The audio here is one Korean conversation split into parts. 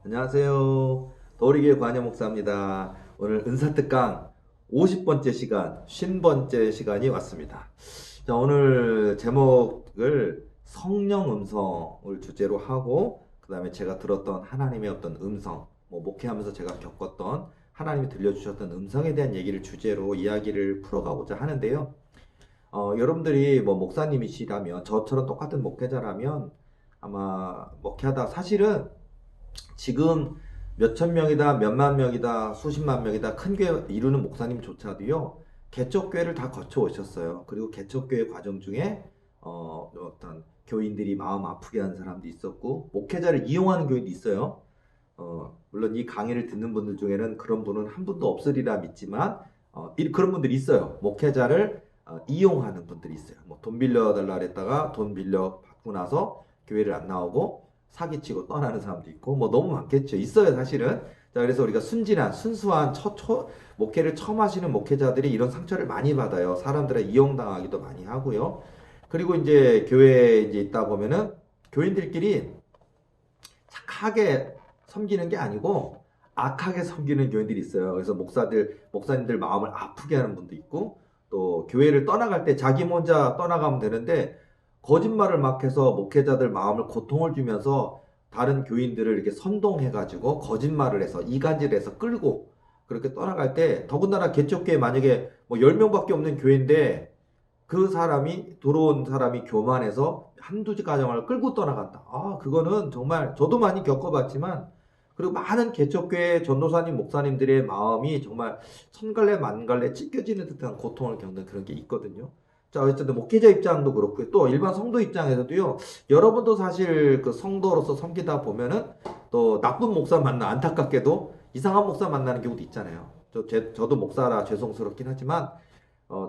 안녕하세요. 더우리교회 관여 목사입니다. 오늘 은사특강 50번째 시간, 50번째 시간이 왔습니다. 자, 오늘 제목을 성령 음성을 주제로 하고, 그 다음에 제가 들었던 하나님의 어떤 음성, 목회하면서 제가 겪었던 하나님이 들려주셨던 음성에 대한 얘기를 주제로 이야기를 풀어가고자 하는데요. 여러분들이 목사님이시라면, 저처럼 똑같은 목회자라면 아마 목회하다 사실은 지금 몇천 명이다, 몇만 명이다, 수십만 명이다, 큰 교회 이루는 목사님조차도요, 개척교회를 다 거쳐 오셨어요. 그리고 개척교회 과정 중에, 어떤 교인들이 마음 아프게 하는 사람도 있었고, 목회자를 이용하는 교회도 있어요. 물론 이 강의를 듣는 분들 중에는 그런 분은 한 분도 없으리라 믿지만, 그런 분들이 있어요. 목회자를 이용하는 분들이 있어요. 돈 빌려달라 그랬다가 돈 빌려 받고 나서 교회를 안 나오고, 사기치고 떠나는 사람도 있고 너무 많겠죠. 있어요 사실은. 자, 그래서 우리가 순수한 목회를 처음 하시는 목회자들이 이런 상처를 많이 받아요. 사람들에 이용당하기도 많이 하고요. 그리고 이제 교회에 이제 있다 보면은 교인들끼리 착하게 섬기는 게 아니고 악하게 섬기는 교인들이 있어요. 그래서 목사님들 마음을 아프게 하는 분도 있고, 또 교회를 떠나갈 때 자기 혼자 떠나가면 되는데 거짓말을 막 해서 목회자들 마음을 고통을 주면서 다른 교인들을 이렇게 선동해가지고 거짓말을 해서 이간질해서 끌고 그렇게 떠나갈 때, 더군다나 개척교회 만약에 10명밖에 없는 교회인데 그 사람이 들어온 사람이 교만해서 한두 가정을 끌고 떠나간다. 그거는 정말 저도 많이 겪어봤지만, 그리고 많은 개척교회 전도사님 목사님들의 마음이 정말 천갈래 만갈래 찢겨지는 듯한 고통을 겪는 그런 게 있거든요. 자, 어쨌든 목회자 입장도 그렇고요. 또 일반 성도 입장에서도요. 여러분도 사실 그 성도로서 섬기다 보면은 또 나쁜 목사 만나, 안타깝게도 이상한 목사 만나는 경우도 있잖아요. 저도 목사라 죄송스럽긴 하지만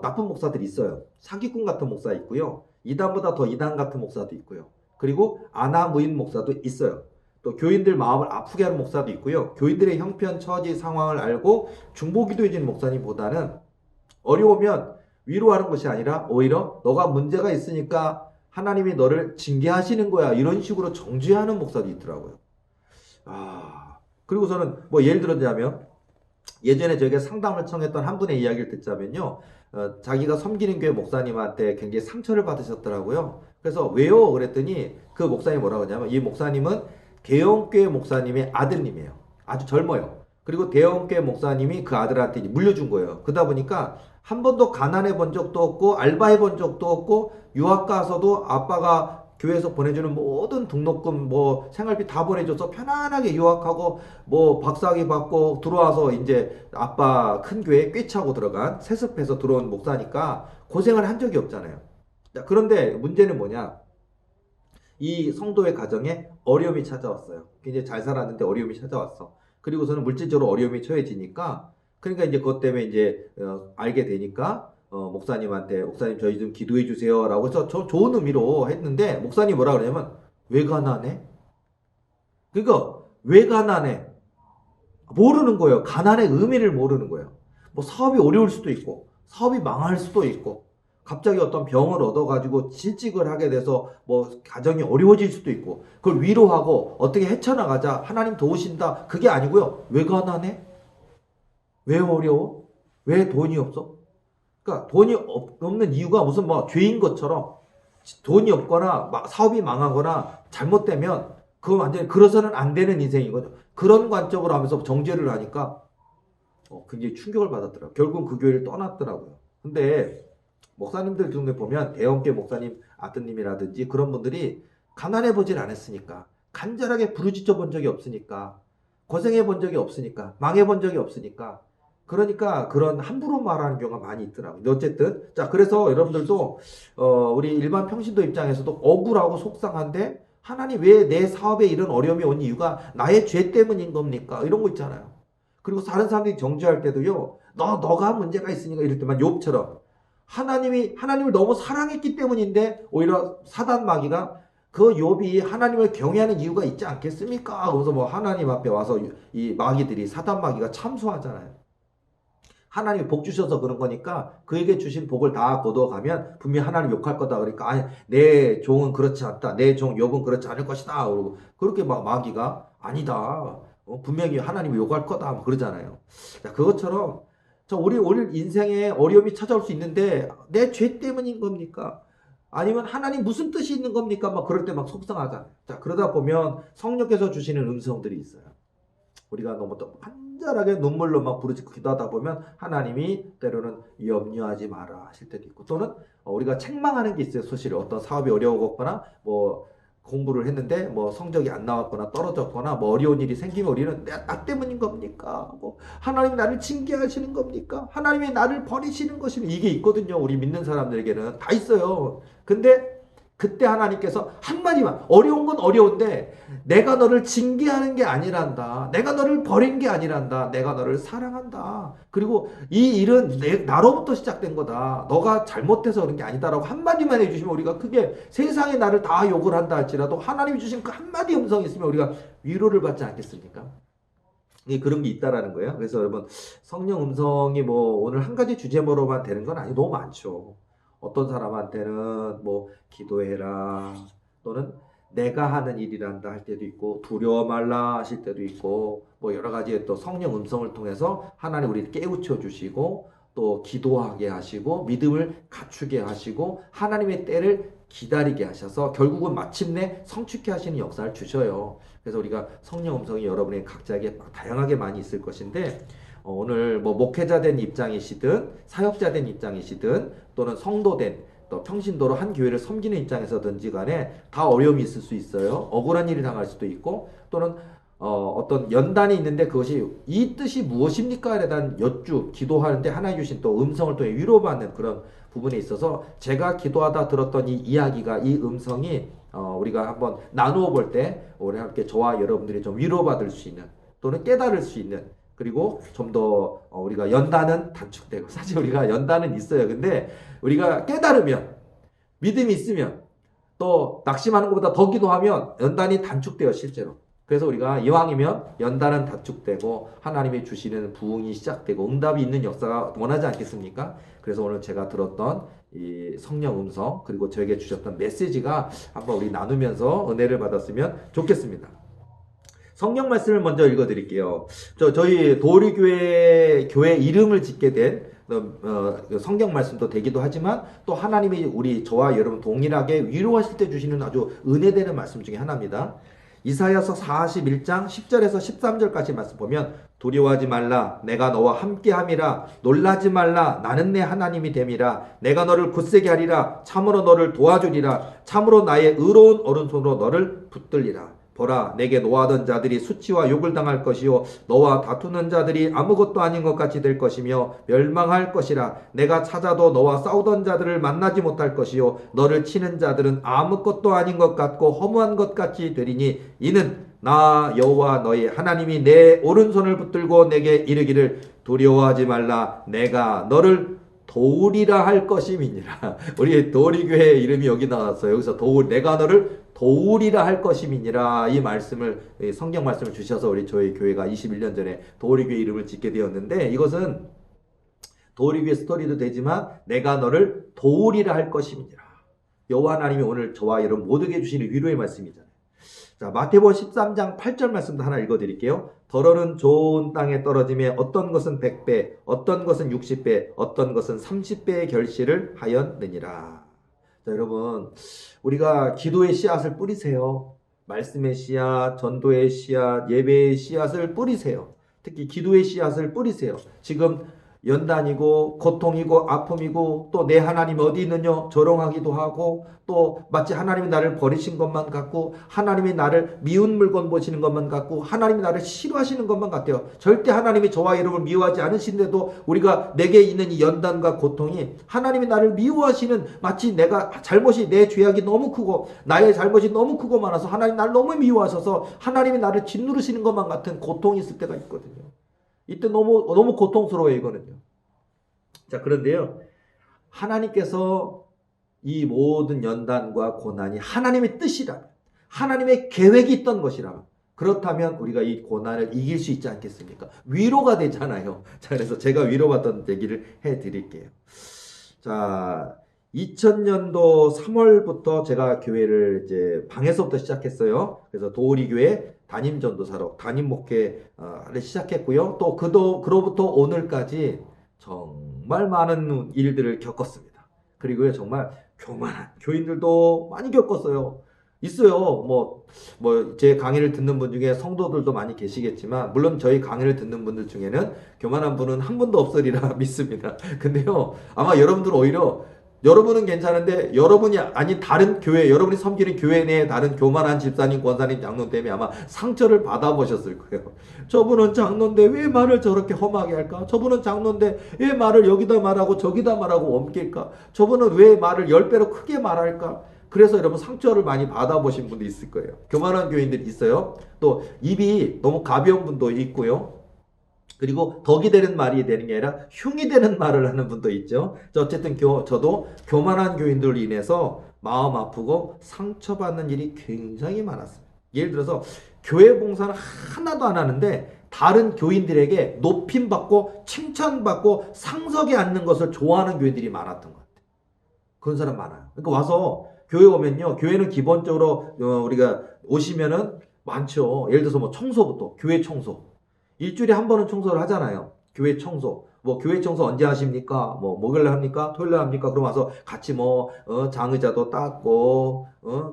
나쁜 목사들이 있어요. 사기꾼 같은 목사 있고요. 이단보다 더 이단 같은 목사도 있고요. 그리고 아나무인 목사도 있어요. 또 교인들 마음을 아프게 하는 목사도 있고요. 교인들의 형편, 처지, 상황을 알고 중보기도해주는 목사님보다는 어려우면 위로하는 것이 아니라 오히려 너가 문제가 있으니까 하나님이 너를 징계하시는 거야, 이런 식으로 정죄하는 목사도 있더라고요. 그리고 저는 예를 들자면, 예전에 저에게 상담을 청했던 한 분의 이야기를 듣자면요. 자기가 섬기는 교회 목사님한테 굉장히 상처를 받으셨더라고요. 그래서 왜요? 그랬더니 그 목사님이 뭐라고 하냐면, 이 목사님은 대형교회 목사님의 아들님이에요. 아주 젊어요. 그리고 대형교회 목사님이 그 아들한테 물려준 거예요. 그러다 보니까 한 번도 가난해 본 적도 없고 알바해 본 적도 없고, 유학 가서도 아빠가 교회에서 보내주는 모든 등록금 생활비 다 보내줘서 편안하게 유학하고 박사학위 받고 들어와서 이제 아빠 큰 교회에 꿰차고 들어간, 세습해서 들어온 목사니까 고생을 한 적이 없잖아요. 그런데 문제는 뭐냐? 이 성도의 가정에 어려움이 찾아왔어요. 굉장히 잘 살았는데 어려움이 찾아왔어. 그리고서는 물질적으로 어려움이 처해지니까, 그러니까 이제 그것 때문에 이제 알게 되니까 목사님한테, 목사님 저희 좀 기도해 주세요라고 해서 좋은 의미로 했는데, 목사님 뭐라 그러냐면, 왜 가난해? 그러니까 왜 가난해? 모르는 거예요. 가난의 의미를 모르는 거예요. 사업이 어려울 수도 있고, 사업이 망할 수도 있고, 갑자기 어떤 병을 얻어가지고 실직을 하게 돼서 가정이 어려워질 수도 있고, 그걸 위로하고 어떻게 헤쳐나가자, 하나님 도우신다, 그게 아니고요. 왜 가난해? 왜 어려워? 왜 돈이 없어? 그러니까 돈이 없는 이유가 무슨 죄인 것처럼, 돈이 없거나 사업이 망하거나 잘못되면 그건 완전히 그래서는 안 되는 인생이거든요. 그런 관점으로 하면서 정죄를 하니까 굉장히 충격을 받았더라고요. 결국 그 교회를 떠났더라고요. 근데 목사님들 중에 보면 대형교회 목사님 아드님이라든지 그런 분들이 가난해 보질 않았으니까, 간절하게 부르짖어 본 적이 없으니까, 고생해 본 적이 없으니까, 망해 본 적이 없으니까, 그러니까 그런 함부로 말하는 경우가 많이 있더라고요. 어쨌든 자, 그래서 여러분들도 우리 일반 평신도 입장에서도 억울하고 속상한데, 하나님 왜 내 사업에 이런 어려움이 온 이유가 나의 죄 때문인 겁니까? 이런 거 있잖아요. 그리고 다른 사람들이 정죄할 때도요, 너가 문제가 있으니까, 이럴 때만 욥처럼 하나님을 너무 사랑했기 때문인데, 오히려 사단 마귀가 그 욥이 하나님을 경외하는 이유가 있지 않겠습니까? 그래서 하나님 앞에 와서 이 마귀들이, 사단 마귀가 참소하잖아요. 하나님이 복 주셔서 그런 거니까 그에게 주신 복을 다 거두어가면 분명히 하나님 욕할 거다. 그러니까 아니, 내 종은 그렇지 않다. 내 종 욥은 그렇지 않을 것이다. 그러고 그렇게 막 마귀가 아니다. 분명히 하나님이 욕할 거다. 뭐 그러잖아요. 자, 그것처럼 우리 오늘 인생에 어려움이 찾아올 수 있는데 내 죄 때문인 겁니까? 아니면 하나님 무슨 뜻이 있는 겁니까? 막 그럴 때 막 속상하잖아요. 자, 그러다 보면 성령께서 주시는 음성들이 있어요. 우리가 너무 또 간절하게 눈물로 막 부르짖고 기도하다 보면 하나님이 때로는 염려하지 마라 하실 때도 있고, 또는 우리가 책망하는 게 있어요. 사실 어떤 사업이 어려웠거나 뭐 공부를 했는데 뭐 성적이 안 나왔거나 떨어졌거나 뭐 어려운 일이 생기면 우리는 나 때문인 겁니까? 뭐 하나님이 나를 징계하시는 겁니까? 하나님이 나를 버리시는 것입니까? 이게 있거든요. 우리 믿는 사람들에게는 다 있어요. 근데 그때 하나님께서 한마디만, 어려운 건 어려운데 내가 너를 징계하는 게 아니란다. 내가 너를 버린 게 아니란다. 내가 너를 사랑한다. 그리고 이 일은 나로부터 시작된 거다. 너가 잘못해서 그런 게 아니다라고 한마디만 해주시면 우리가 크게 세상에 나를 다 욕을 한다 할지라도 하나님이 주신 그 한마디 음성이 있으면 우리가 위로를 받지 않겠습니까? 그런 게 있다라는 거예요. 그래서 여러분, 성령 음성이 뭐 오늘 한 가지 주제로만 되는 건 아니고 너무 많죠. 어떤 사람한테는 뭐 기도해라, 또는 내가 하는 일이란다 할 때도 있고, 두려워 말라 하실 때도 있고, 뭐 여러 가지 또 성령 음성을 통해서 하나님 우리를 깨우쳐 주시고, 또 기도하게 하시고, 믿음을 갖추게 하시고, 하나님의 때를 기다리게 하셔서 결국은 마침내 성취케 하시는 역사를 주셔요. 그래서 우리가 성령 음성이 여러분의 각자에게 다양하게 많이 있을 것인데, 오늘 뭐 목회자 된 입장이시든 사역자 된 입장이시든 또는 성도 된, 또 평신도로 한 교회를 섬기는 입장에서든지 간에 다 어려움이 있을 수 있어요. 억울한 일이 당할 수도 있고, 또는 어떤 연단이 있는데 그것이 이 뜻이 무엇입니까에 대한 기도하는데 하나님 주신 또 음성을 통해 위로받는 그런 부분에 있어서 제가 기도하다 들었던 이 이야기가, 이 음성이 우리가 한번 나누어 볼 때 우리 함께 저와 여러분들이 좀 위로받을 수 있는, 또는 깨달을 수 있는, 그리고 좀 더 우리가 연단은 단축되고, 사실 우리가 연단은 있어요. 근데 우리가 깨달으면, 믿음이 있으면, 또 낙심하는 것보다 더 기도하면 연단이 단축돼요, 실제로. 그래서 우리가 이왕이면 연단은 단축되고 하나님이 주시는 부흥이 시작되고 응답이 있는 역사가 원하지 않겠습니까? 그래서 오늘 제가 들었던 이 성령 음성, 그리고 저에게 주셨던 메시지가 한번 우리 나누면서 은혜를 받았으면 좋겠습니다. 성경 말씀을 먼저 읽어드릴게요. 저희 도리교회 교회 이름을 짓게 된 성경 말씀도 되기도 하지만, 또 하나님이 저와 여러분 동일하게 위로하실 때 주시는 아주 은혜되는 말씀 중에 하나입니다. 이사야서 41장 10절에서 13절까지 말씀 보면, 두려워하지 말라, 내가 너와 함께함이라. 놀라지 말라, 나는 내 하나님이 됨이라. 내가 너를 굳세게 하리라. 참으로 너를 도와주리라. 참으로 나의 의로운 오른손으로 너를 붙들리라. 보라, 내게 노하던 자들이 수치와 욕을 당할 것이요, 너와 다투는 자들이 아무것도 아닌 것 같이 될 것이며 멸망할 것이라. 내가 찾아도 너와 싸우던 자들을 만나지 못할 것이요, 너를 치는 자들은 아무것도 아닌 것 같고 허무한 것 같이 되리니, 이는 나 여호와 너의 하나님이 내 오른손을 붙들고 내게 이르기를, 두려워하지 말라, 내가 너를 도우리라 할 것임이니라. 우리 도리교회 이름이 여기 나왔어요. 여기서 내가 너를 도우리라 할 것임이니라, 이 말씀을, 성경 말씀을 주셔서 저희 교회가 21년 전에 도리교회 이름을 짓게 되었는데, 이것은 도리교회 스토리도 되지만 내가 너를 도우리라 할 것임이니라. 여호와 하나님이 오늘 저와 여러분 모두에게 주시는 위로의 말씀이잖아요. 자, 마태복음 13장 8절 말씀도 하나 읽어드릴게요. 더러는 좋은 땅에 떨어짐에 어떤 것은 100배, 어떤 것은 60배, 어떤 것은 30배의 결실을 하였느니라. 자, 여러분, 우리가 기도의 씨앗을 뿌리세요. 말씀의 씨앗, 전도의 씨앗, 예배의 씨앗을 뿌리세요. 특히 기도의 씨앗을 뿌리세요. 지금 연단이고 고통이고 아픔이고, 또 내 하나님이 어디 있느냐 조롱하기도 하고, 또 마치 하나님이 나를 버리신 것만 같고, 하나님이 나를 미운 물건 보시는 것만 같고, 하나님이 나를 싫어하시는 것만 같아요. 절대 하나님이 저와 여러분을 미워하지 않으신데도 우리가 내게 있는 이 연단과 고통이 하나님이 나를 미워하시는, 마치 내가 잘못이, 내 죄악이 너무 크고 나의 잘못이 너무 크고 많아서 하나님 나를 너무 미워하셔서 하나님이 나를 짓누르시는 것만 같은 고통이 있을 때가 있거든요. 이때 너무 고통스러워요, 이거는요. 자, 그런데요, 하나님께서 이 모든 연단과 고난이 하나님의 뜻이라면, 하나님의 계획이 있던 것이라면, 그렇다면 우리가 이 고난을 이길 수 있지 않겠습니까? 위로가 되잖아요. 자, 그래서 제가 위로받던 얘기를 해드릴게요. 자, 2000년도 3월부터 제가 교회를 이제 방에서부터 시작했어요. 그래서 도우리교회 담임 전도사로 담임 목회를 시작했고요. 또 그로부터 오늘까지 정말 많은 일들을 겪었습니다. 그리고 정말 교만한 교인들도 많이 겪었어요. 있어요. 제 강의를 듣는 분 중에 성도들도 많이 계시겠지만, 물론 저희 강의를 듣는 분들 중에는 교만한 분은 한 분도 없으리라 믿습니다. 근데요, 아마 여러분들 오히려 여러분은 괜찮은데 여러분이 아닌 다른 교회, 여러분이 섬기는 교회 내에 다른 교만한 집사님, 권사님, 장로님 때문에 아마 상처를 받아보셨을 거예요. 저분은 장로인데 왜 말을 저렇게 험하게 할까? 저분은 장로인데 왜 말을 여기다 말하고 저기다 말하고 옮길까? 저분은 왜 말을 10배로 크게 말할까? 그래서 여러분 상처를 많이 받아보신 분도 있을 거예요. 교만한 교인들이 있어요. 또 입이 너무 가벼운 분도 있고요. 그리고 덕이 되는 말이 되는 게 아니라 흉이 되는 말을 하는 분도 있죠. 어쨌든 저도 교만한 교인들로 인해서 마음 아프고 상처받는 일이 굉장히 많았어요. 예를 들어서 교회 봉사는 하나도 안 하는데 다른 교인들에게 높임받고 칭찬받고 상석에 앉는 것을 좋아하는 교인들이 많았던 것 같아요. 그런 사람 많아요. 그러니까 와서 교회 오면요, 교회는 기본적으로 우리가 오시면은 많죠. 예를 들어서 청소부터, 교회 청소. 일주일에 한 번은 청소를 하잖아요. 교회 청소. 교회 청소 언제 하십니까? 목요일에 합니까? 토요일에 합니까? 그럼 와서 같이 장의자도 닦고,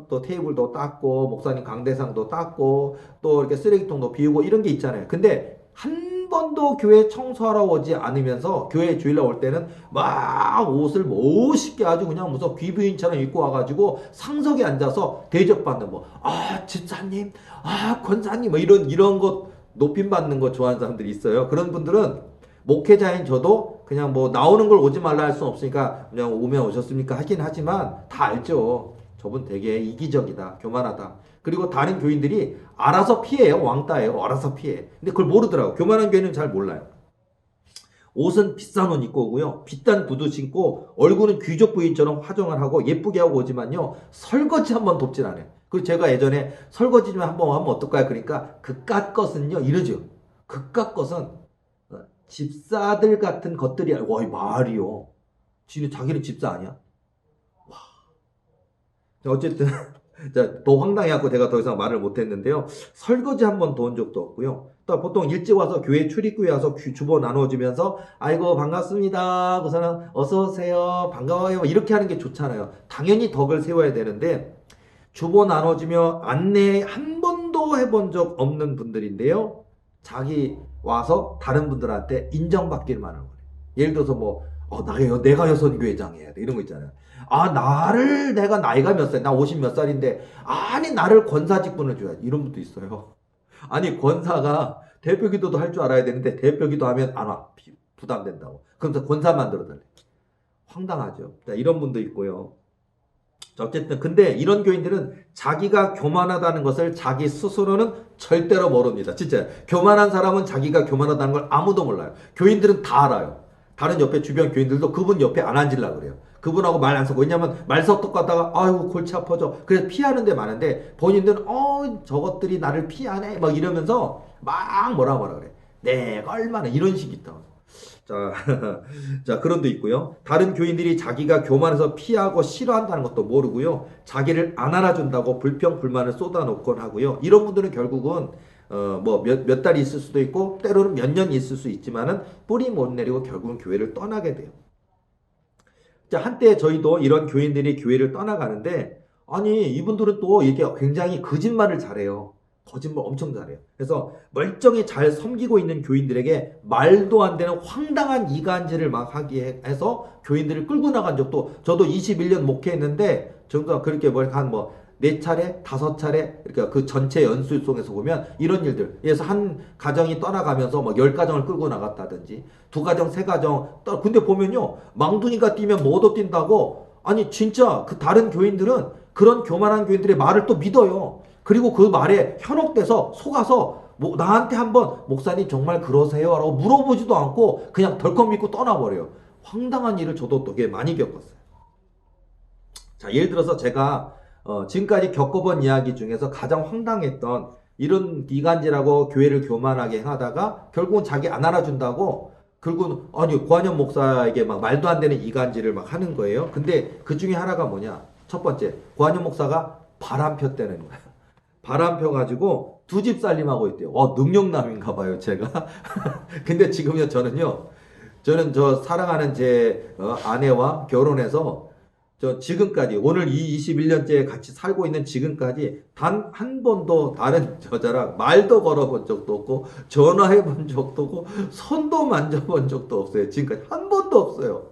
또 테이블도 닦고, 목사님 강대상도 닦고, 또 이렇게 쓰레기통도 비우고 이런 게 있잖아요. 근데 한 번도 교회 청소하러 오지 않으면서 교회 주일날 올 때는 막 옷을 멋있게 아주 그냥 무슨 귀부인처럼 입고 와가지고 상석에 앉아서 대접받는 집사님, 권사님, 이런 것 높임받는 거 좋아하는 사람들이 있어요. 그런 분들은 목회자인 저도 그냥 나오는 걸 오지 말라 할 수는 없으니까 그냥 오면 오셨습니까? 하긴 하지만 다 알죠. 저분 되게 이기적이다, 교만하다. 그리고 다른 교인들이 알아서 피해요. 왕따예요. 알아서 피해. 근데 그걸 모르더라고. 교만한 교인은 잘 몰라요. 옷은 비싼 옷 입고 오고요. 비싼 구두 신고 얼굴은 귀족 부인처럼 화장을 하고 예쁘게 하고 오지만요, 설거지 한번 돕질 않아요. 그리고 제가 예전에 설거지 좀 한번 하면 어떨까요? 그러니까 그깟 것은요 이러죠. 그깟 것은 집사들 같은 것들이 와, 이 말이요. 자기는 집사 아니야? 와. 어쨌든 더 황당해갖고 제가 더 이상 말을 못했는데요. 설거지 한번 도운 적도 없고요. 또 보통 일찍 와서 교회 출입구에 와서 주보 나눠주면서 아이고 반갑습니다. 그래서는 어서 오세요. 반가워요. 이렇게 하는 게 좋잖아요. 당연히 덕을 세워야 되는데 주보 나눠주며 안내 한 번도 해본 적 없는 분들인데요. 자기 와서 다른 분들한테 인정받기를 하는 거예요. 예를 들어서 내가 여선교회장이어야 돼. 이런 거 있잖아요. 내가 나이가 몇 살, 나 50 몇 살인데, 나를 권사 직분을 줘야지. 이런 분도 있어요. 권사가 대표 기도도 할 줄 알아야 되는데, 대표 기도 하면 안 와. 부담된다고. 그러면서 권사 만들어달래. 황당하죠. 자, 이런 분도 있고요. 어쨌든 근데 이런 교인들은 자기가 교만하다는 것을 자기 스스로는 절대로 모릅니다. 진짜 교만한 사람은 자기가 교만하다는 걸 아무도 몰라요. 교인들은 다 알아요. 다른 옆에 주변 교인들도 그분 옆에 안 앉으려고 그래요. 그분하고 말 안 섞고. 왜냐면 말 섞고 가다가 아이고 골치 아파져. 그래서 피하는 데 많은데 본인들은 저것들이 나를 피하네 막 이러면서 막 뭐라 그래. 내가 얼마나 이런 식이 있다. 자, 그런 도 있고요. 다른 교인들이 자기가 교만해서 피하고 싫어한다는 것도 모르고요. 자기를 안 알아준다고 불평, 불만을 쏟아놓곤 하고요. 이런 분들은 결국은, 몇 달이 있을 수도 있고, 때로는 몇 년이 있을 수 있지만은 뿌리 못 내리고 결국은 교회를 떠나게 돼요. 자, 한때 저희도 이런 교인들이 교회를 떠나가는데, 이분들은 또 이렇게 굉장히 거짓말을 잘해요. 거짓말 엄청 잘해요. 그래서 멀쩡히 잘 섬기고 있는 교인들에게 말도 안 되는 황당한 이간질을 막 하게 해서 교인들을 끌고 나간 적도, 저도 21년 목회했는데 정도 그렇게 한 4차례, 5차례, 그러니까 그 전체 연수 속에서 보면 이런 일들. 그래서 한 가정이 떠나가면서 10가정을 끌고 나갔다든지 2가정, 3가정. 근데 보면요, 망둥이가 뛰면 뭐도 뛴다고. 진짜 그 다른 교인들은 그런 교만한 교인들의 말을 또 믿어요. 그리고 그 말에 현혹돼서 속아서 나한테 한번 목사님 정말 그러세요? 라고 물어보지도 않고 그냥 덜컥 믿고 떠나버려요. 황당한 일을 저도 되게 많이 겪었어요. 자, 예를 들어서 제가 지금까지 겪어본 이야기 중에서 가장 황당했던 이런 이간질하고 교회를 교만하게 하다가 결국은 자기 안 알아준다고 결국은 아니 고한영 목사에게 막 말도 안 되는 이간질을 막 하는 거예요. 근데 그 중에 하나가 뭐냐? 첫 번째 고한영 목사가 바람 폈다는 거야. 바람 펴가지고 두 집 살림하고 있대요. 능력남인가 봐요, 제가. 근데 지금요, 저는 저 사랑하는 제 아내와 결혼해서 저 지금까지 오늘 이 21년째 같이 살고 있는 지금까지 단 한 번도 다른 여자랑 말도 걸어본 적도 없고 전화해 본 적도 없고 손도 만져본 적도 없어요. 지금까지 한 번도 없어요.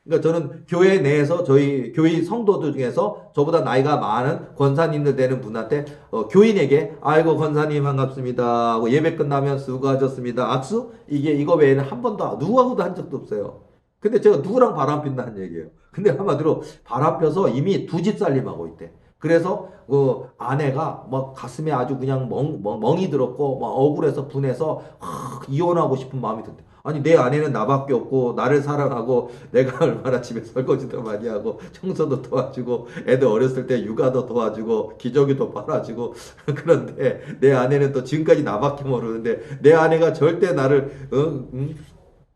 그러니까 저는 교회 내에서 저희 교회 성도들 중에서 저보다 나이가 많은 권사님들 되는 분한테 교인에게 아이고 권사님 반갑습니다 하고 예배 끝나면 수고하셨습니다 악수 이거 외에는 한 번도 누구하고도 한 적도 없어요. 근데 제가 누구랑 바람 핀다는 얘기예요. 근데 한마디로 바람 펴서 이미 두 집 살림하고 있대. 그래서 그 아내가 막 가슴에 아주 그냥 멍이 들었고 막 억울해서 분해서 이혼하고 싶은 마음이 든대. 아니 내 아내는 나밖에 없고 나를 사랑하고 내가 얼마나 집에 설거지도 많이 하고 청소도 도와주고 애들 어렸을 때 육아도 도와주고 기저귀도 빨아주고 그런데 내 아내는 또 지금까지 나밖에 모르는데 내 아내가 절대 나를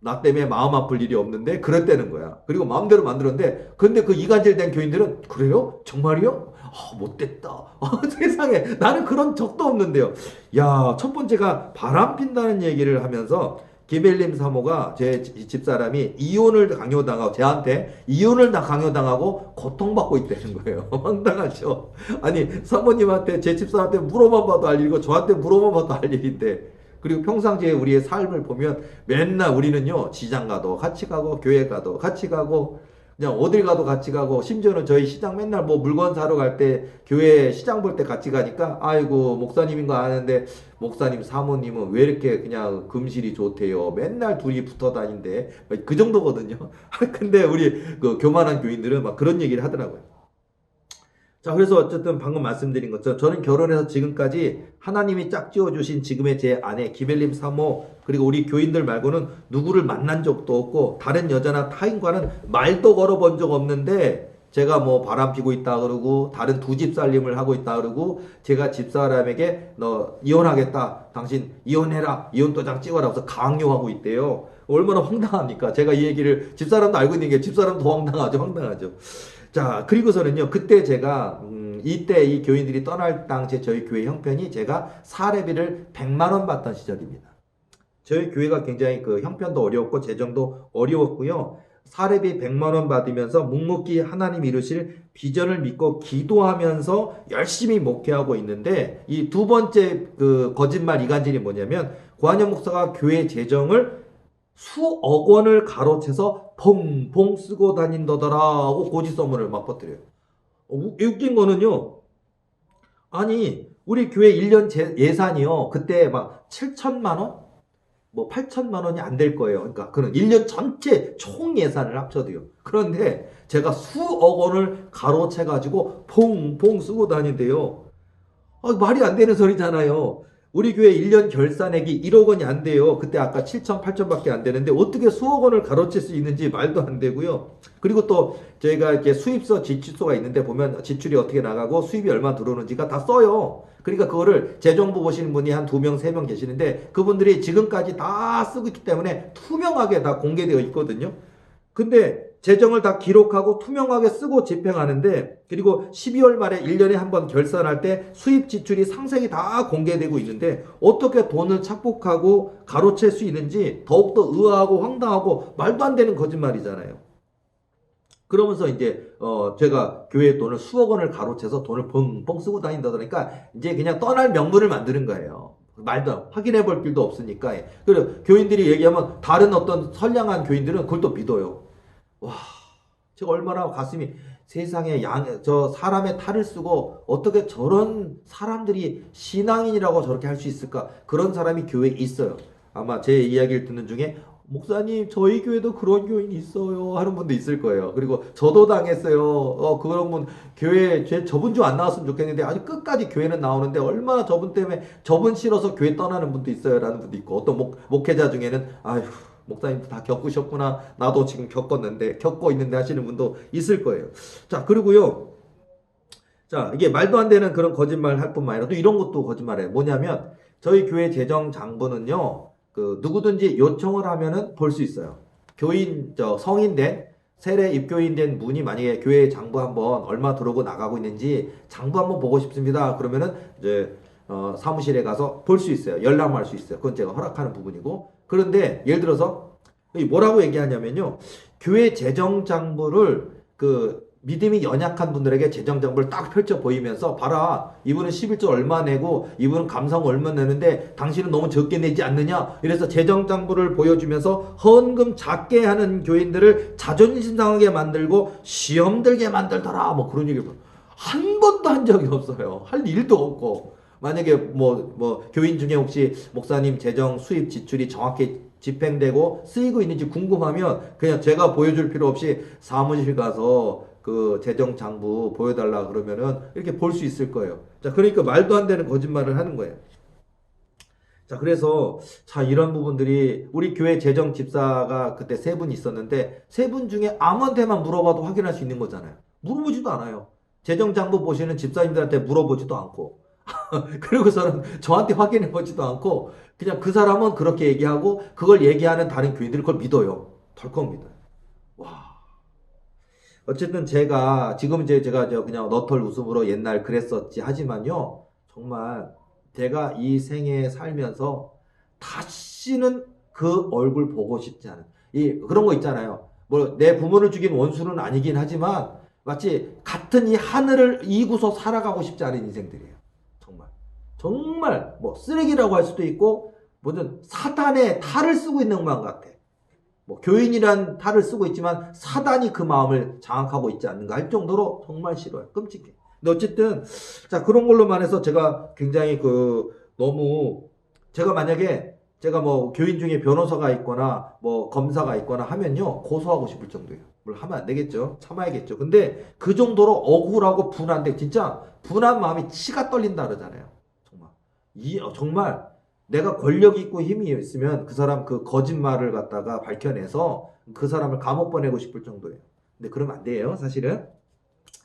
나 때문에 마음 아플 일이 없는데 그랬다는 거야. 그리고 마음대로 만들었는데 근데 그 이간질된 교인들은 그래요? 정말이요? 못됐다. 세상에 나는 그런 적도 없는데요. 야, 첫 번째가 바람 핀다는 얘기를 하면서 기벨림 사모가 제 집사람이 이혼을 강요당하고 저한테 이혼을 다 강요당하고 고통받고 있다는 거예요. 황당하죠. 아니 사모님한테 제 집사한테 물어만 봐도 알 일이고 저한테 물어만 봐도 알 일인데 그리고 평상시에 우리의 삶을 보면 맨날 우리는요 시장 가도 같이 가고 교회 가도 같이 가고 그냥 어딜 가도 같이 가고 심지어는 저희 시장 맨날 뭐 물건 사러 갈 때 교회 시장 볼 때 같이 가니까 아이고 목사님인 거 아는데 목사님 사모님은 왜 이렇게 그냥 금실이 좋대요 맨날 둘이 붙어 다닌대 그 정도거든요. 근데 우리 그 교만한 교인들은 막 그런 얘기를 하더라고요. 자, 그래서 어쨌든 방금 말씀드린 것처럼 저는 결혼해서 지금까지 하나님이 짝지어 주신 지금의 제 아내 기벨림 사모 그리고 우리 교인들 말고는 누구를 만난 적도 없고 다른 여자나 타인과는 말도 걸어본 적 없는데 제가 뭐 바람 피고 있다 그러고 다른 두 집 살림을 하고 있다 그러고 제가 집사람에게 너 이혼하겠다 당신 이혼해라 이혼 도장 찍어라 그래서 강요하고 있대요. 얼마나 황당합니까? 제가 이 얘기를 집사람도 알고 있는 게 집사람도 황당하죠. 자, 그리고서는요, 그때 제가, 이때 이 교인들이 떠날 당시에 저희 교회 형편이 제가 사례비를 100만원 받던 시절입니다. 저희 교회가 굉장히 그 형편도 어려웠고, 재정도 어려웠고요. 사례비 100만원 받으면서 묵묵히 하나님 이루실 비전을 믿고 기도하면서 열심히 목회하고 있는데, 이 두 번째 그 거짓말 이간질이 뭐냐면, 고한영 목사가 교회 재정을 수억 원을 가로채서 펑펑 쓰고 다닌다더라 하고 고지서문을 막 퍼뜨려요. 웃긴 거는요. 아니 우리 교회 1년 예산이요. 그때 막 7천만 원? 뭐 8천만 원이 안 될 거예요. 그러니까 그는 1년 전체 총 예산을 합쳐도요. 그런데 제가 수억 원을 가로채 가지고 퐁퐁 쓰고 다닌대요. 말이 안 되는 소리잖아요. 우리 교회 1년 결산액이 1억 원이 안 돼요. 그때 아까 7천, 8천밖에 안 되는데 어떻게 수억 원을 가로챌 수 있는지 말도 안 되고요. 그리고 또 저희가 이렇게 수입서 지출서가 있는데 보면 지출이 어떻게 나가고 수입이 얼마 들어오는지가 다 써요. 그러니까 그거를 재정부 보시는 분이 한 2명, 3명 계시는데 그분들이 지금까지 다 쓰고 있기 때문에 투명하게 다 공개되어 있거든요. 근데 재정을 다 기록하고 투명하게 쓰고 집행하는데 그리고 12월 말에 1년에 한 번 결산할 때 수입 지출이 상세히 다 공개되고 있는데 어떻게 돈을 착복하고 가로챌 수 있는지 더욱더 의아하고 황당하고 말도 안 되는 거짓말이잖아요. 그러면서 이제 제가 교회 돈을 수억 원을 가로채서 돈을 펑펑 쓰고 다닌다 그러니까 이제 그냥 떠날 명분을 만드는 거예요. 말도 확인해 볼 필요도 없으니까. 그리고 교인들이 얘기하면 다른 어떤 선량한 교인들은 그걸 또 믿어요. 와, 제가 얼마나 가슴이 세상에 저 사람의 탈을 쓰고 어떻게 저런 사람들이 신앙인이라고 저렇게 할 수 있을까? 그런 사람이 교회에 있어요. 아마 제 이야기를 듣는 중에 목사님 저희 교회도 그런 교인이 있어요 하는 분도 있을 거예요. 그리고 저도 당했어요. 그런 분 교회 저분 좀 안 나왔으면 좋겠는데 아주 끝까지 교회는 나오는데 얼마나 저분 때문에 저분 싫어서 교회 떠나는 분도 있어요 라는 분도 있고 어떤 목회자 중에는 아휴 목사님도 다 겪으셨구나 나도 지금 겪고 있는데 하시는 분도 있을 거예요. 자 그리고요 자, 이게 말도 안 되는 그런 거짓말 할 뿐만 아니라 또 이런 것도 거짓말이에요. 뭐냐면 저희 교회 재정 장부는요, 그 누구든지 요청을 하면은 볼 수 있어요. 교인, 성인된 세례 입교인 된 분이 만약에 교회 장부 한번 얼마 들어오고 나가고 있는지 장부 한번 보고 싶습니다. 그러면은 이제 사무실에 가서 볼 수 있어요. 열람할 수 있어요. 그건 제가 허락하는 부분이고. 그런데 예를 들어서 뭐라고 얘기하냐면요, 교회 재정 장부를 그 믿음이 연약한 분들에게 재정장부를 딱 펼쳐 보이면서 봐라, 이분은 11조 얼마 내고 이분은 감사원 얼마 내는데 당신은 너무 적게 내지 않느냐, 이래서 재정장부를 보여주면서 헌금 작게 하는 교인들을 자존심 상하게 만들고 시험 들게 만들더라, 뭐 그런 얘기를 한 번도 한 적이 없어요. 할 일도 없고. 만약에 교인 중에 혹시 목사님 재정 수입 지출이 정확히 집행되고 쓰이고 있는지 궁금하면 그냥 제가 보여줄 필요 없이 사무실 가서 그 재정 장부 보여달라 그러면은 이렇게 볼 수 있을 거예요. 자, 그러니까 말도 안 되는 거짓말을 하는 거예요. 자, 그래서 자, 이런 부분들이 우리 교회 재정 집사가 그때 세 분 있었는데 세 분 중에 아무한테만 물어봐도 확인할 수 있는 거잖아요. 물어보지도 않아요. 재정 장부 보시는 집사님들한테 물어보지도 않고 그리고서는 저한테 확인해 보지도 않고 그냥 그 사람은 그렇게 얘기하고 그걸 얘기하는 다른 교인들이 그걸 믿어요. 덜컥 믿어요. 와. 어쨌든 지금 이제 제가 그냥 너털 웃음으로 옛날 그랬었지 하지만요, 정말 제가 이 생에 살면서 다시는 그 얼굴 보고 싶지 않은, 그런 거 있잖아요. 뭐 내 부모를 죽인 원수는 아니긴 하지만 마치 같은 이 하늘을 이고서 살아가고 싶지 않은 인생들이에요. 정말. 정말 뭐 쓰레기라고 할 수도 있고 뭐든 사단의 탈을 쓰고 있는 것만 같아. 뭐 교인이란 탈을 쓰고 있지만 사단이 그 마음을 장악하고 있지 않는가 할 정도로 정말 싫어요. 끔찍해. 근데 어쨌든 자, 그런 걸로만 해서 제가 굉장히 너무, 제가 만약에 제가 뭐 교인 중에 변호사가 있거나 뭐 검사가 있거나 하면요, 고소하고 싶을 정도예요. 물론 하면 안 되겠죠. 참아야겠죠. 근데 그 정도로 억울하고 분한데, 진짜 분한 마음이 치가 떨린다 그러잖아요. 정말 정말 내가 권력이 있고 힘이 있으면 그 사람 그 거짓말을 갖다가 밝혀내서 그 사람을 감옥 보내고 싶을 정도예요. 근데 그러면 안 돼요, 사실은.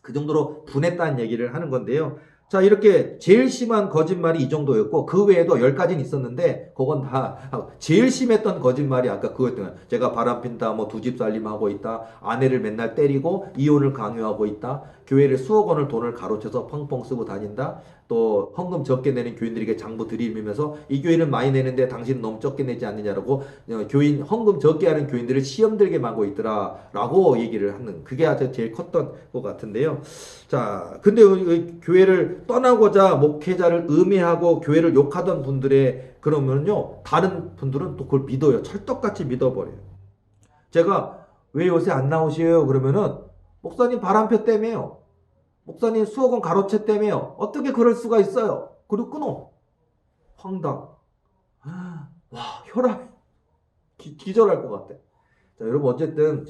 그 정도로 분했다는 얘기를 하는 건데요. 자, 이렇게 제일 심한 거짓말이 이 정도였고, 그 외에도 10가지는 있었는데, 그건 다 제일 심했던 거짓말이 아까 그거였던 거예요. 제가 바람핀다, 뭐 2집 살림하고 있다, 아내를 맨날 때리고 이혼을 강요하고 있다, 교회를 수억 원을 돈을 가로채서 펑펑 쓰고 다닌다, 또 헌금 적게 내는 교인들에게 장부 들이밀면서 이 교인은 많이 내는데 당신은 너무 적게 내지 않느냐라고 교인 헌금 적게 하는 교인들을 시험 들게 만고 있더라라고 얘기를 하는, 그게 아주 제일 컸던 것 같은데요. 자, 근데 교회를 떠나고자 목회자를 음해하고 교회를 욕하던 분들의, 그러면요, 다른 분들은 또 그걸 믿어요. 철떡같이 믿어버려요. 제가 왜 요새 안 나오세요? 그러면은 목사님 바람표 때문에요. 목사님 수억 원 가로채 때문에요. 어떻게 그럴 수가 있어요? 그리고 끊어. 황당. 와, 혈압 기절할 것 같아. 자, 여러분, 어쨌든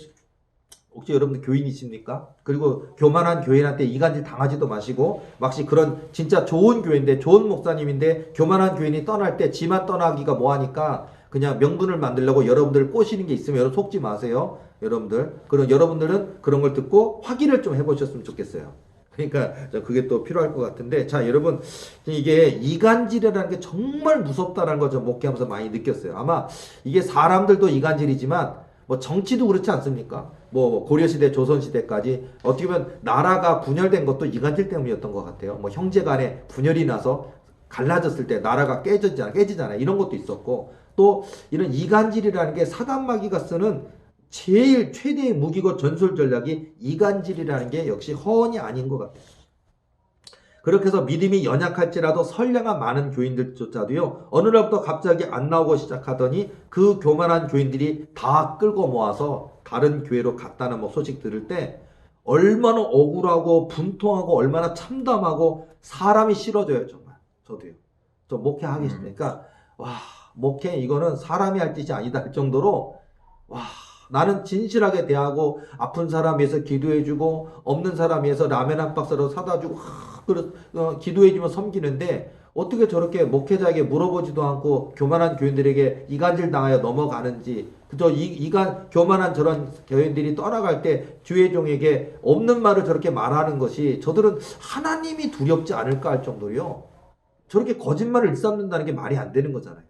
혹시 여러분들 교인이십니까? 그리고 교만한 교인한테 이간질 당하지도 마시고, 막시 그런 진짜 좋은 교인인데, 좋은 목사님인데 교만한 교인이 떠날 때 지만 떠나기가 뭐하니까 그냥 명분을 만들려고 여러분들 꼬시는 게 있으면 여러분 속지 마세요. 여러분들. 그럼 여러분들은 그런 걸 듣고 확인을 좀 해보셨으면 좋겠어요. 그러니까 그게 또 필요할 것 같은데, 자, 여러분, 이게 이간질이라는 게 정말 무섭다는 걸 좀 목회하면서 많이 느꼈어요. 아마 이게 사람들도 이간질이지만 뭐 정치도 그렇지 않습니까? 뭐 고려시대, 조선시대까지 어떻게 보면 나라가 분열된 것도 이간질 때문이었던 것 같아요. 뭐 형제간에 분열이 나서 갈라졌을 때 나라가 깨지잖아요. 이런 것도 있었고, 또 이런 이간질이라는 게 사단마귀가 쓰는 제일 최대의 무기고 전술 전략이 이간질이라는 게 역시 허언이 아닌 것 같아요. 그렇게 해서 믿음이 연약할지라도 선량한 많은 교인들조차도요, 어느 날부터 갑자기 안 나오고 시작하더니 그 교만한 교인들이 다 끌고 모아서 다른 교회로 갔다는 뭐 소식 들을 때 얼마나 억울하고 분통하고 얼마나 참담하고 사람이 싫어져요. 정말 저도요. 저 목회하기 싫으니까 와, 목회 이거는 사람이 할 짓이 아니다 할 정도로, 와, 나는 진실하게 대하고 아픈 사람 위해서 기도해주고 없는 사람 위해서 라면 한 박스라도 사다 주고 기도해주면 섬기는데, 어떻게 저렇게 목회자에게 물어보지도 않고 교만한 교인들에게 이간질 당하여 넘어가는지, 그저 교만한 저런 교인들이 떠나갈 때 주의 종에게 없는 말을 저렇게 말하는 것이 저들은 하나님이 두렵지 않을까 할 정도로요. 저렇게 거짓말을 일삼는다는 게 말이 안 되는 거잖아요.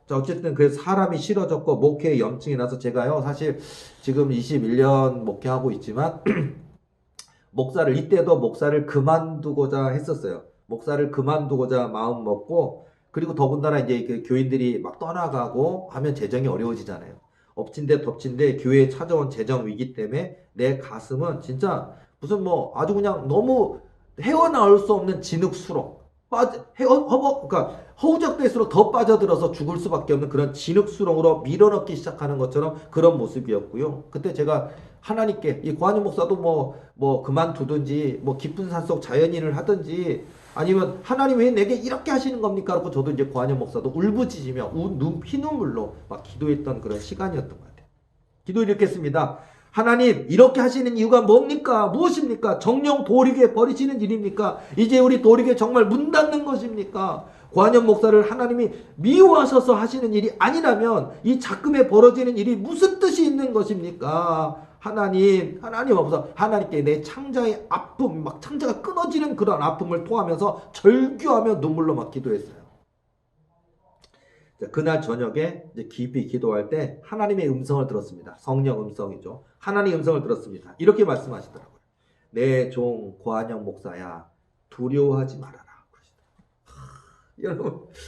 자, 어쨌든 그래서 사람이 싫어졌고 목회에 염증이 나서 제가요, 사실 지금 21년 목회하고 있지만 목사를 이때도 목사를 그만두고자 했었어요. 목사를 그만두고자 마음 먹고, 그리고 더군다나 이제 그 교인들이 막 떠나가고 하면 재정이 어려워지잖아요. 엎친 데 덮친 데 교회에 찾아온 재정 위기 때문에 내 가슴은 진짜 무슨 뭐 아주 그냥 너무 헤어나올 수 없는 진흙수렁, 그러니까 허우적대수록 더 빠져들어서 죽을 수밖에 없는 그런 진흙수렁으로 밀어넣기 시작하는 것처럼 그런 모습이었고요. 그때 제가 하나님께, 이 고한영 목사도 뭐 그만두든지 뭐 깊은 산속 자연인을 하든지, 아니면 하나님 왜 내게 이렇게 하시는 겁니까? 그렇고 저도 이제 고한영 목사도 울부짖으며 피눈물로 막 기도했던 그런 시간이었던 것 같아요. 기도 이렇게 했습니다. 하나님, 이렇게 하시는 이유가 뭡니까? 무엇입니까? 정령 도리게 버리시는 일입니까? 이제 우리 도리게 정말 문 닫는 것입니까? 고한영 목사를 하나님이 미워하셔서 하시는 일이 아니라면 이 작금에 벌어지는 일이 무슨 뜻이 있는 것입니까? 하나님 없어서 하나님께 내 창자의 아픔, 막 창자가 끊어지는 그런 아픔을 토하면서 절규하며 눈물로 막 기도했어요. 그날 저녁에 이제 깊이 기도할 때 하나님의 음성을 들었습니다. 성령 음성이죠. 하나님의 음성을 들었습니다. 이렇게 말씀하시더라고요. 내 종 고한영 목사야, 두려워하지 말아라.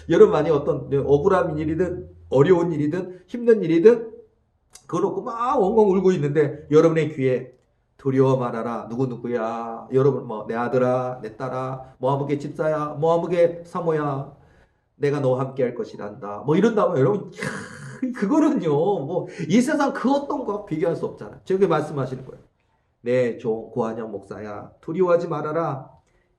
여러분 많이 어떤 억울한 일이든 어려운 일이든 힘든 일이든 그렇고 막 엉엉 울고 있는데 여러분의 귀에 두려워 말아라. 누구야. 여러분 뭐 내 아들아, 내 딸아, 모아무개 집사야, 모아무개 사모야, 내가 너와 함께 할 것이란다. 뭐 이런다면 여러분, 그거는요, 뭐 이 세상 그 어떤 것과 비교할 수 없잖아. 저게 말씀하시는 거예요. 내 종 고한영 목사야, 두려워하지 말아라.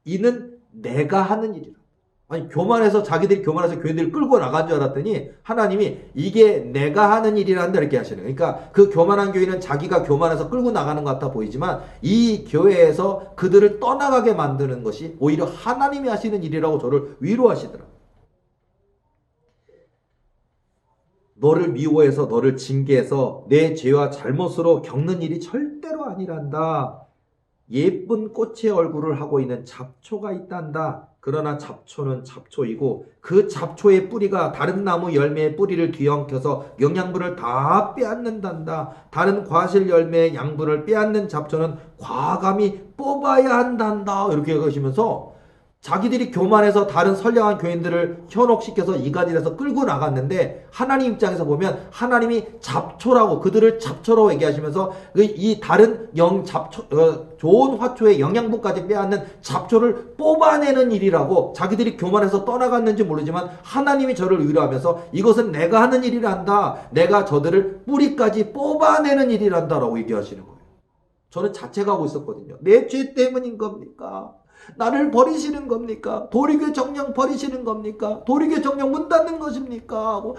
이는 내가 하는 일이라. 아니, 자기들이 교만해서 교인들을 끌고 나간 줄 알았더니 하나님이 이게 내가 하는 일이란다 이렇게 하시는 거예요. 그러니까 그 교만한 교인은 자기가 교만해서 끌고 나가는 것 같아 보이지만 이 교회에서 그들을 떠나가게 만드는 것이 오히려 하나님이 하시는 일이라고 저를 위로하시더라고요. 너를 미워해서 너를 징계해서 내 죄와 잘못으로 겪는 일이 절대로 아니란다. 예쁜 꽃의 얼굴을 하고 있는 잡초가 있단다. 그러나 잡초는 잡초이고 그 잡초의 뿌리가 다른 나무 열매의 뿌리를 뒤엉켜서 영양분을 다 빼앗는단다. 다른 과실 열매의 양분을 빼앗는 잡초는 과감히 뽑아야 한단다. 이렇게 하시면서 자기들이 교만해서 다른 선량한 교인들을 현혹시켜서 이간질해서 끌고 나갔는데 하나님 입장에서 보면 하나님이 잡초라고, 그들을 잡초라고 얘기하시면서 이 다른 좋은 화초의 영양분까지 빼앗는 잡초를 뽑아내는 일이라고, 자기들이 교만해서 떠나갔는지 모르지만 하나님이 저를 위로하면서 이것은 내가 하는 일이란다. 내가 저들을 뿌리까지 뽑아내는 일이란다 라고 얘기하시는 거예요. 저는 자책하고 있었거든요. 내 죄 때문인 겁니까? 나를 버리시는 겁니까? 도리교 정령 버리시는 겁니까? 도리교 정령 문 닫는 것입니까? 하고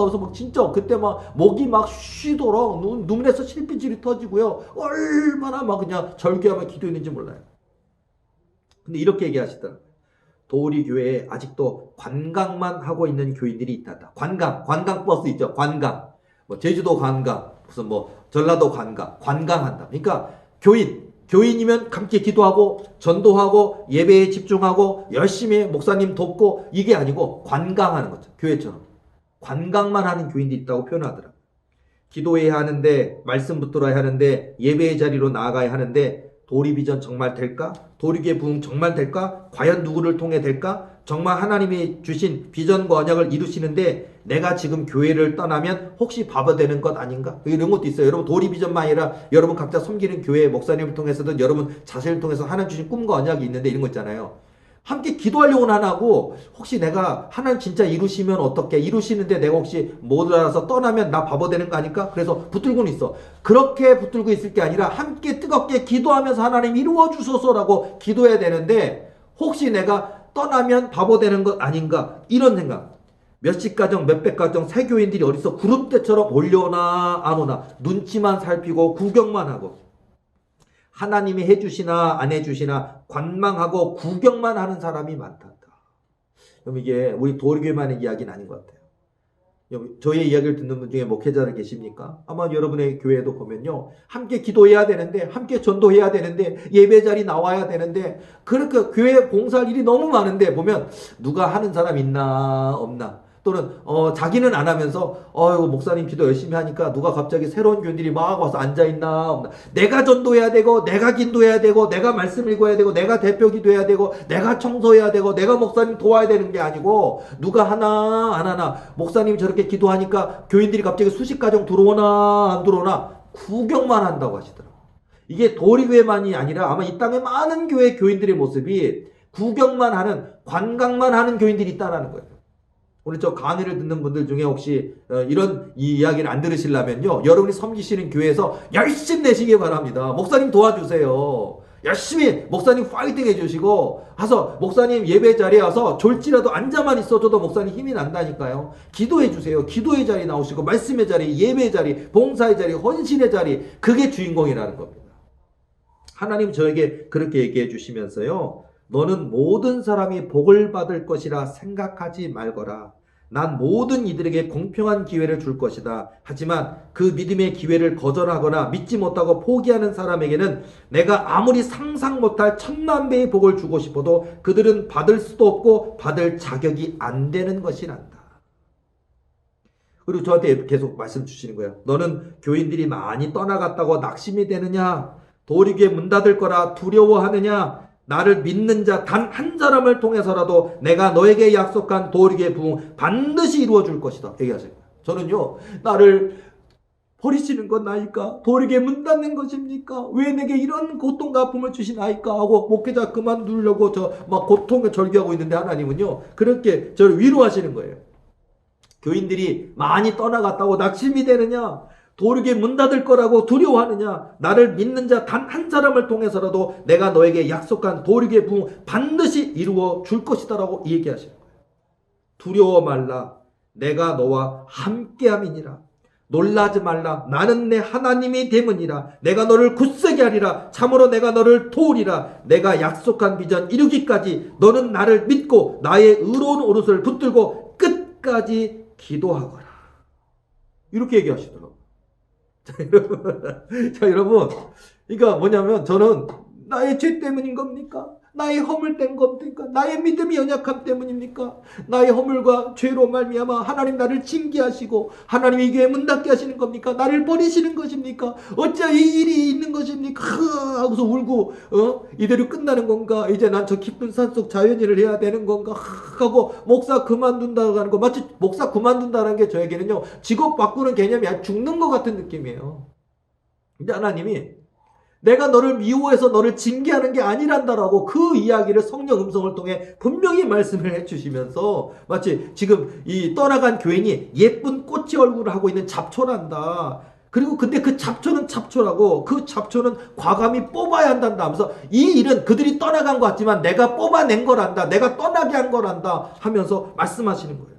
그래서 막 진짜 그때 막 목이 막 쉬도록 눈에서 실핏줄이 터지고요. 얼마나 막 그냥 절규하며 기도했는지 몰라요. 근데 이렇게 얘기하시더라고요. 도리교회에 아직도 관광만 하고 있는 교인들이 있다. 관광 버스 있죠. 관광. 뭐 제주도 관광, 무슨 뭐 전라도 관광한다. 그러니까 교인이면 함께 기도하고 전도하고 예배에 집중하고 열심히 목사님 돕고, 이게 아니고 관광하는 거죠. 교회처럼 관광만 하는 교인들이 있다고 표현하더라고요. 기도해야 하는데, 말씀 붙들어야 하는데, 예배의 자리로 나아가야 하는데 도리비전 정말 될까? 도리교회 부흥 정말 될까? 과연 누구를 통해 될까? 정말 하나님이 주신 비전과 언약을 이루시는데 내가 지금 교회를 떠나면 혹시 바보 되는 것 아닌가? 이런 것도 있어요. 여러분, 도리비전만 아니라 여러분 각자 섬기는 교회 목사님을 통해서든 여러분 자신을 통해서 하나님 주신 꿈과 언약이 있는데 이런 거 있잖아요. 함께 기도하려고는 안 하고, 혹시 내가 하나님 진짜 이루시면 어떻게, 이루시는데 내가 혹시 못 알아서 떠나면 나 바보 되는 거 아닐까? 그래서 붙들고는 있어. 그렇게 붙들고 있을 게 아니라 함께 뜨겁게 기도하면서 하나님 이루어 주소서라고 기도해야 되는데, 혹시 내가 떠나면 바보 되는 것 아닌가? 이런 생각. 몇십 가정, 몇백 가정 새교인들이 어디서 그룹 때처럼 올려오나 안 오나 눈치만 살피고 구경만 하고, 하나님이 해주시나 안 해주시나 관망하고 구경만 하는 사람이 많다. 그럼 이게 우리 도리교만의 이야기는 아닌 것 같아요. 저의 이야기를 듣는 분 중에 목회자들 계십니까? 아마 여러분의 교회도 보면요, 함께 기도해야 되는데, 함께 전도해야 되는데, 예배 자리 나와야 되는데, 그렇게 교회 봉사할 일이 너무 많은데 보면 누가 하는 사람 있나 없나, 또는 자기는 안 하면서 이거 목사님 기도 열심히 하니까 누가 갑자기 새로운 교인들이 막 와서 앉아 있나 없나, 내가 전도해야 되고, 내가 기도해야 되고, 내가 말씀 읽어야 되고, 내가 대표 기도해야 되고, 내가 청소해야 되고, 내가 목사님 도와야 되는 게 아니고, 누가 하나 안 하나, 목사님 저렇게 기도하니까 교인들이 갑자기 수십 가정 들어오나 안 들어오나 구경만 한다고 하시더라고요. 이게 도리교회만이 아니라 아마 이 땅의 많은 교회 교인들의 모습이 구경만 하는, 관광만 하는 교인들이 있다는 거예요. 오늘 저 강의를 듣는 분들 중에 혹시 이런 이야기를 안 들으시려면요, 여러분이 섬기시는 교회에서 열심히 내시기 바랍니다. 목사님 도와주세요. 열심히 목사님 파이팅 해주시고, 가서 목사님 예배 자리에 와서 졸지라도 앉아만 있어줘도 목사님 힘이 난다니까요. 기도해 주세요. 기도의 자리 나오시고, 말씀의 자리, 예배 자리, 봉사의 자리, 헌신의 자리, 그게 주인공이라는 겁니다. 하나님 저에게 그렇게 얘기해 주시면서요, 너는 모든 사람이 복을 받을 것이라 생각하지 말거라. 난 모든 이들에게 공평한 기회를 줄 것이다. 하지만 그 믿음의 기회를 거절하거나 믿지 못하고 포기하는 사람에게는 내가 아무리 상상 못할 천만 배의 복을 주고 싶어도 그들은 받을 수도 없고 받을 자격이 안 되는 것이란다. 그리고 저한테 계속 말씀 주시는 거예요. 너는 교인들이 많이 떠나갔다고 낙심이 되느냐? 도리교회 문 닫을 거라 두려워하느냐? 나를 믿는 자 단 한 사람을 통해서라도 내가 너에게 약속한 도리교회 부흥 반드시 이루어 줄 것이다. 얘기하세요. 저는요, 나를 버리시는 건 나일까? 도리교회 문 닫는 것입니까? 왜 내게 이런 고통과 아픔을 주시나이까? 하고 목회자 그만두려고 저 막 고통에 절규하고 있는데, 하나님은요, 그렇게 저를 위로하시는 거예요. 교인들이 많이 떠나갔다고 낙심이 되느냐? 도리교회 문 닫을 거라고 두려워하느냐? 나를 믿는 자 단 한 사람을 통해서라도 내가 너에게 약속한 도리교회 부흥 반드시 이루어 줄 것이다라고 얘기하시는 거예요. 두려워 말라. 내가 너와 함께함이니라. 놀라지 말라. 나는 내 하나님이 됨이니라. 내가 너를 굳세게 하리라. 참으로 내가 너를 도우리라. 내가 약속한 비전 이루기까지 너는 나를 믿고 나의 의로운 오른손을 붙들고 끝까지 기도하거라. 이렇게 얘기하시더라고요. 자, 여러분, 그러니까 뭐냐면, 저는 나의 죄 때문인 겁니까? 나의 허물 때문 겁니까? 나의 믿음이 연약함 때문입니까? 나의 허물과 죄로 말미암아 하나님 나를 징계하시고 하나님이 이 교회 문 닫게 하시는 겁니까? 나를 버리시는 것입니까? 어찌 이 일이 있는 것입니까? 하고서 울고 이대로 끝나는 건가? 이제 난 저 깊은 산속 자연일을 해야 되는 건가? 하고 목사 그만둔다고 하는 거, 마치 목사 그만둔다는 게 저에게는요, 직업 바꾸는 개념이 아니라 죽는 것 같은 느낌이에요. 근데 하나님이 내가 너를 미워해서 너를 징계하는 게 아니란다라고 그 이야기를 성령 음성을 통해 분명히 말씀을 해주시면서, 마치 지금 이 떠나간 교인이 예쁜 꽃이 얼굴을 하고 있는 잡초란다. 그리고 근데 그 잡초는 잡초라고, 그 잡초는 과감히 뽑아야 한단다 하면서, 이 일은 그들이 떠나간 것 같지만 내가 뽑아낸 거란다. 내가 떠나게 한 거란다 하면서 말씀하시는 거예요.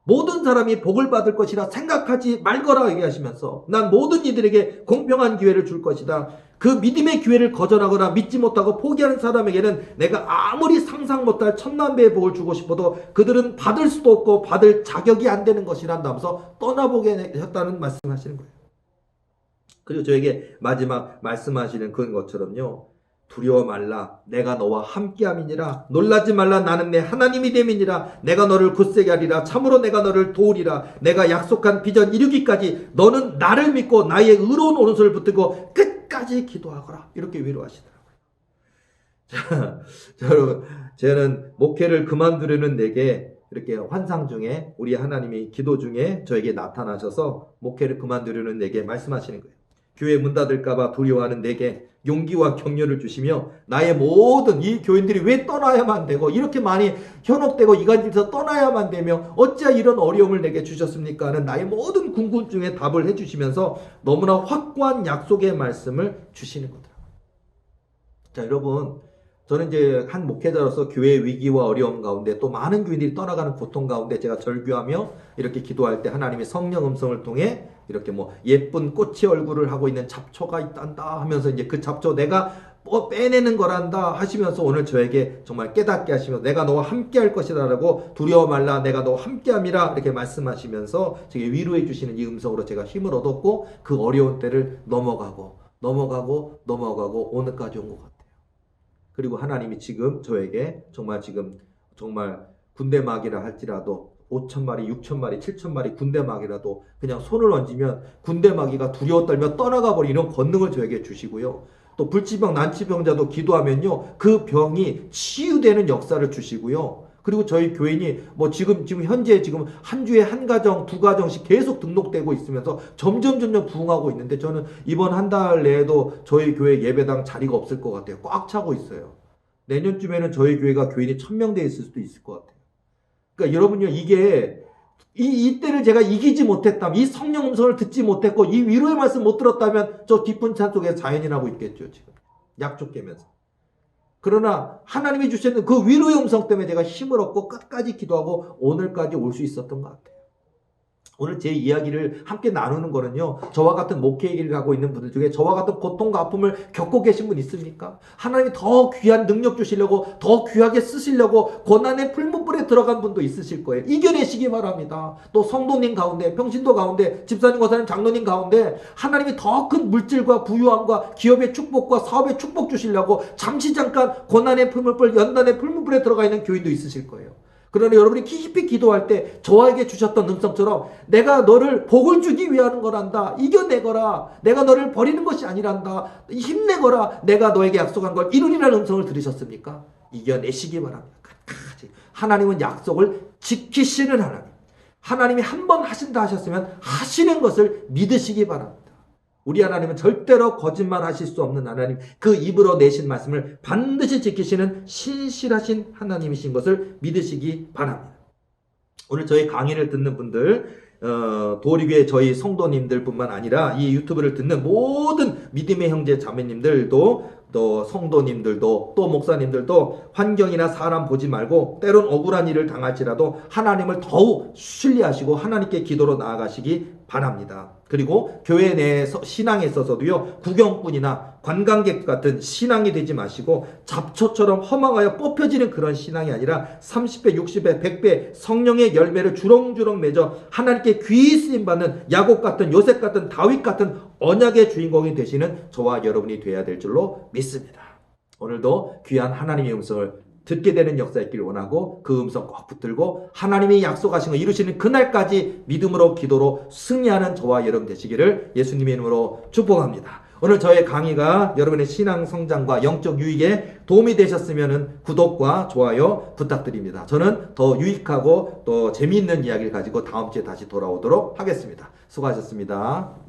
모든 사람이 복을 받을 것이라 생각하지 말거라 얘기하시면서, 난 모든 이들에게 공평한 기회를 줄 것이다. 그 믿음의 기회를 거절하거나 믿지 못하고 포기하는 사람에게는 내가 아무리 상상 못할 천만 배의 복을 주고 싶어도 그들은 받을 수도 없고 받을 자격이 안 되는 것이란다 하면서 떠나보게 하셨다는 말씀하시는 거예요. 그리고 저에게 마지막 말씀하시는 그런 것처럼요, 두려워 말라. 내가 너와 함께함이니라. 놀라지 말라. 나는 내 하나님이 됨이니라. 내가 너를 굳세게 하리라. 참으로 내가 너를 도우리라. 내가 약속한 비전 이루기까지 너는 나를 믿고 나의 의로운 오른손을 붙들고 끝까지 기도하거라. 이렇게 위로하시더라고요. 자, 여러분, 저는 목회를 그만두려는 내게 이렇게 환상 중에 우리 하나님이 기도 중에 저에게 나타나셔서 목회를 그만두려는 내게 말씀하시는 거예요. 교회 문 닫을까봐 두려워하는 내게 용기와 격려를 주시며, 나의 모든 이 교인들이 왜 떠나야만 되고 이렇게 많이 현혹되고 이간질에서 떠나야만 되며 어찌 이런 어려움을 내게 주셨습니까 하는 나의 모든 궁금증에 답을 해주시면서 너무나 확고한 약속의 말씀을 주시는 거더라고요. 자, 여러분, 저는 이제 한 목회자로서 교회 위기와 어려움 가운데 또 많은 교인들이 떠나가는 고통 가운데 제가 절규하며 이렇게 기도할 때 하나님의 성령 음성을 통해 이렇게 뭐 예쁜 꽃이 얼굴을 하고 있는 잡초가 있단다 하면서 이제 그 잡초 내가 빼내는 거란다 하시면서 오늘 저에게 정말 깨닫게 하시면서 내가 너와 함께 할 것이다라고 두려워 말라 내가 너와 함께 함이라 이렇게 말씀하시면서 제게 위로해 주시는 이 음성으로 제가 힘을 얻었고 그 어려운 때를 넘어가고 오늘까지 온 것 같아요. 그리고 하나님이 지금 저에게 정말 군대 막이라 할지라도 5,000마리, 6,000마리, 7,000마리 군대 막이라도 그냥 손을 얹으면 군대 막이가 두려워 떨며 떠나가 버리는 권능을 저에게 주시고요. 또 불치병, 난치병자도 기도하면요. 그 병이 치유되는 역사를 주시고요. 그리고 저희 교인이 뭐 지금 현재 한 주에 한 가정, 두 가정씩 계속 등록되고 있으면서 점점 부흥하고 있는데 저는 이번 한 달 내에도 저희 교회 예배당 자리가 없을 것 같아요. 꽉 차고 있어요. 내년쯤에는 저희 교회가 교인이 1,000명 돼 있을 수도 있을 것 같아요. 그러니까 여러분요, 이게 이때를 제가 이기지 못했다면, 이 성령 음성을 듣지 못했고 이 위로의 말씀 못 들었다면 저 깊은 차 속에 자연인하고 있겠죠. 지금 약속 깨면서. 그러나 하나님이 주시는 그 위로의 음성 때문에 제가 힘을 얻고 끝까지 기도하고 오늘까지 올 수 있었던 것 같아요. 오늘 제 이야기를 함께 나누는 거는요, 저와 같은 목회 얘기를 하고 있는 분들 중에 저와 같은 고통과 아픔을 겪고 계신 분 있습니까? 하나님이 더 귀한 능력 주시려고, 더 귀하게 쓰시려고 고난의 풀무불에 들어간 분도 있으실 거예요. 이겨내시기 바랍니다. 또 성도님 가운데, 평신도 가운데, 집사님, 권사님, 장로님 가운데 하나님이 더 큰 물질과 부유함과 기업의 축복과 사업의 축복 주시려고 잠시 잠깐 고난의 풀무불, 연단의 풀무불에 들어가 있는 교인도 있으실 거예요. 그러나 여러분이 깊이 기도할 때 저에게 주셨던 음성처럼 내가 너를 복을 주기 위한 거란다. 이겨내거라. 내가 너를 버리는 것이 아니란다. 힘내거라. 내가 너에게 약속한 걸 이루리라는 음성을 들으셨습니까? 이겨내시기 바랍니다. 끝까지. 하나님은 약속을 지키시는 하나님. 하나님이 한 번 하신다 하셨으면 하시는 것을 믿으시기 바랍니다. 우리 하나님은 절대로 거짓말하실 수 없는 하나님, 그 입으로 내신 말씀을 반드시 지키시는 신실하신 하나님이신 것을 믿으시기 바랍니다. 오늘 저희 강의를 듣는 분들, 도리교회 저희 성도님들 뿐만 아니라 이 유튜브를 듣는 모든 믿음의 형제 자매님들도, 또 성도님들도, 또 목사님들도 환경이나 사람 보지 말고 때론 억울한 일을 당할지라도 하나님을 더욱 신뢰하시고 하나님께 기도로 나아가시기 바랍니다. 그리고 교회 내 신앙에 있어서도요, 구경꾼이나 관광객 같은 신앙이 되지 마시고 잡초처럼 허망하여 뽑혀지는 그런 신앙이 아니라 30배, 60배, 100배 성령의 열매를 주렁주렁 맺어 하나님께 귀히 쓰임받는 야곱 같은, 요셉 같은, 다윗 같은 언약의 주인공이 되시는 저와 여러분이 되어야 될 줄로 믿습니다. 오늘도 귀한 하나님의 음성을 듣게 되는 역사 있기를 원하고 그 음성 꼭 붙들고 하나님이 약속하신 거 이루시는 그날까지 믿음으로 기도로 승리하는 저와 여러분 되시기를 예수님의 이름으로 축복합니다. 오늘 저의 강의가 여러분의 신앙 성장과 영적 유익에 도움이 되셨으면 구독과 좋아요 부탁드립니다. 저는 더 유익하고 또 재미있는 이야기를 가지고 다음 주에 다시 돌아오도록 하겠습니다. 수고하셨습니다.